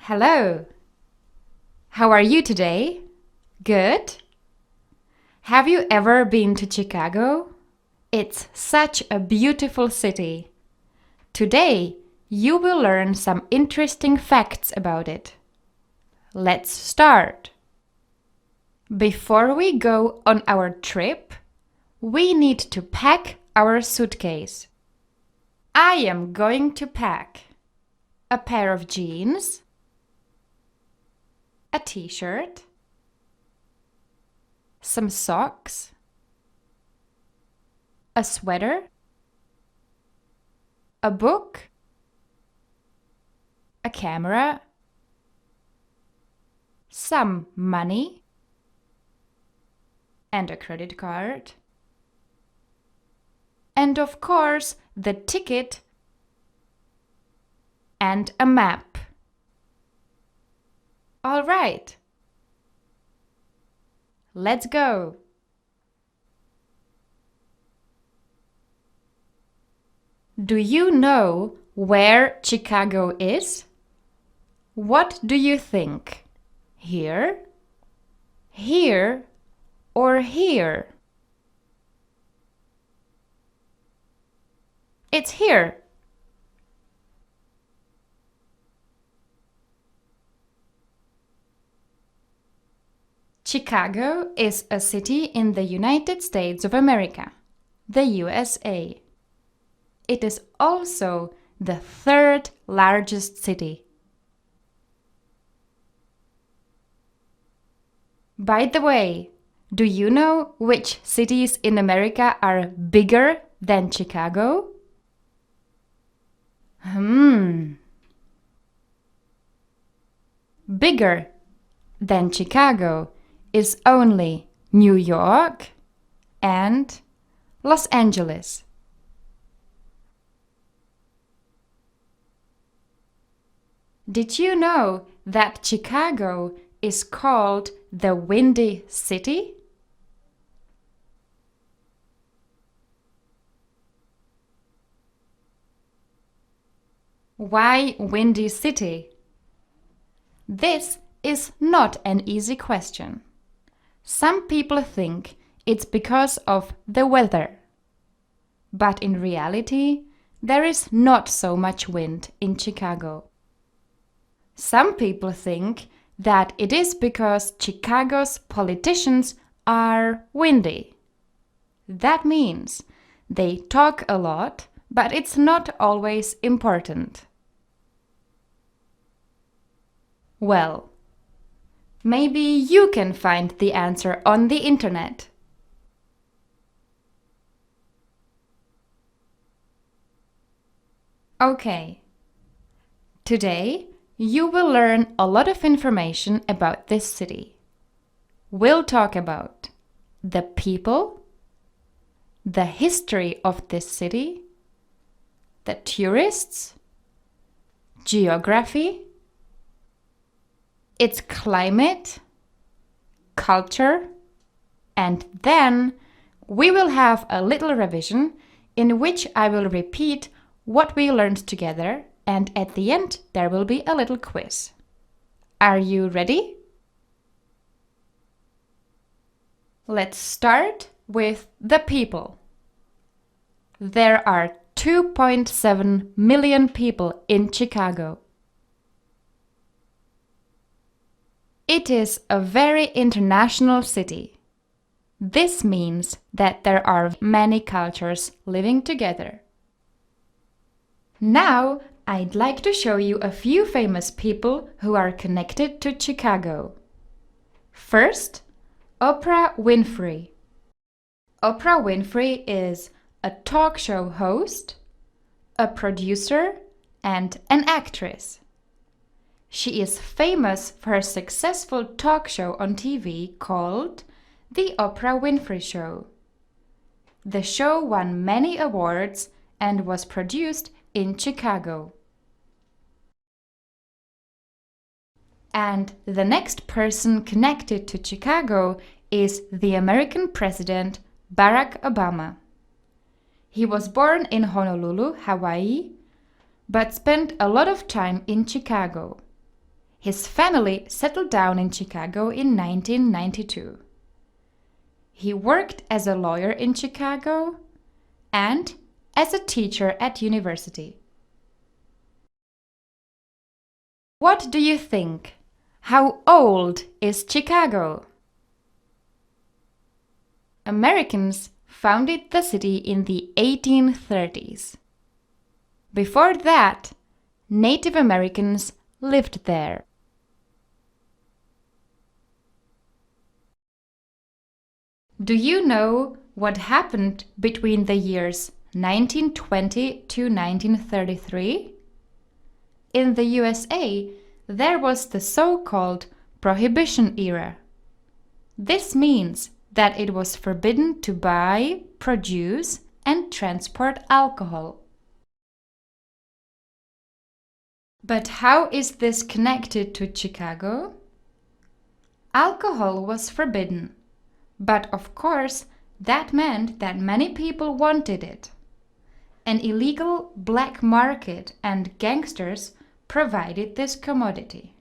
Hello. How are you today? Good? Have you ever been to Chicago? It's such a beautiful city. Today, you will learn some interesting facts about it. Let's start. Before we go on our trip, we need to pack our suitcase. I am going to pack a pair of jeans, a t-shirt, some socks, a sweater, a book, a camera, some money, and a credit card, and of course the ticket and a map. All right. Let's go. Do you know where Chicago is? What do you think? Here, here, or here? It's here. Chicago is a city in the United States of America, the USA. It is also the third largest city. By the way, do you know which cities in America are bigger than Chicago? Bigger than Chicago is only New York and Los Angeles. Did you know that Chicago is called the Windy City? Why Windy City? This is not an easy question. Some people think it's because of the weather. But in reality, there is not so much wind in Chicago. Some people think that it is because Chicago's politicians are windy. That means they talk a lot, but it's not always important. Well, maybe you can find the answer on the internet. Okay. Today, you will learn a lot of information about this city. We'll talk about the people, the history of this city, the tourists, geography, its climate, culture, and then we will have a little revision in which I will repeat what we learned together, and at the end there will be a little quiz. Are you ready? Let's start with the people. There are 2.7 million people in Chicago. It is a very international city. This means that there are many cultures living together. Now, I'd like to show you a few famous people who are connected to Chicago. First, Oprah Winfrey. Oprah Winfrey is a talk show host, a producer, and an actress. She is famous for her successful talk show on TV called The Oprah Winfrey Show. The show won many awards and was produced in Chicago. And the next person connected to Chicago is the American President Barack Obama. He was born in Honolulu, Hawaii, but spent a lot of time in Chicago. His family settled down in Chicago in 1992. He worked as a lawyer in Chicago and as a teacher at university. What do you think? How old is Chicago? Americans founded the city in the 1830s. Before that, Native Americans lived there. Do you know what happened between the years 1920 to 1933? In the USA, there was the so-called Prohibition Era. This means that it was forbidden to buy, produce, and transport alcohol. But how is this connected to Chicago? Alcohol was forbidden, but of course, that meant that many people wanted it. An illegal black market and gangsters provided this commodity.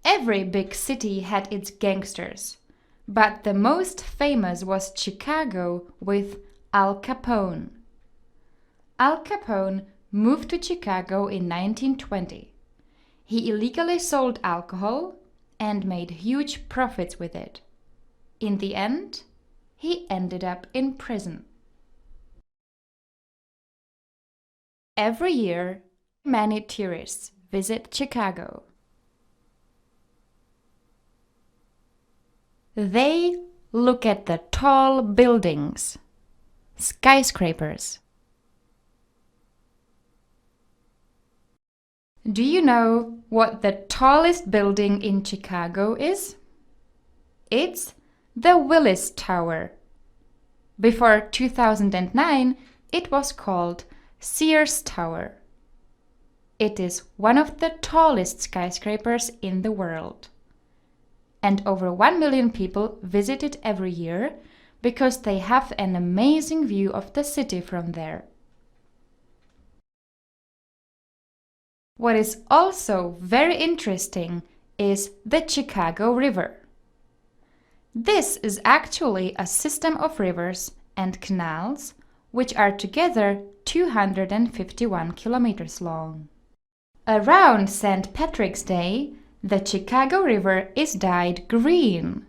Every big city had its gangsters, but the most famous was Chicago with Al Capone. Al Capone moved to Chicago in 1920. He illegally sold alcohol and made huge profits with it. In the end, he ended up in prison. Every year, many tourists visit Chicago. They look at the tall buildings, skyscrapers. Do you know what the tallest building in Chicago is? It's the Willis Tower. Before 2009, it was called Sears Tower. It is one of the tallest skyscrapers in the world. And over 1 million people visit it every year because they have an amazing view of the city from there. What is also very interesting is the Chicago River. This is actually a system of rivers and canals which are together 251 kilometers long. Around St. Patrick's Day, the Chicago River is dyed green.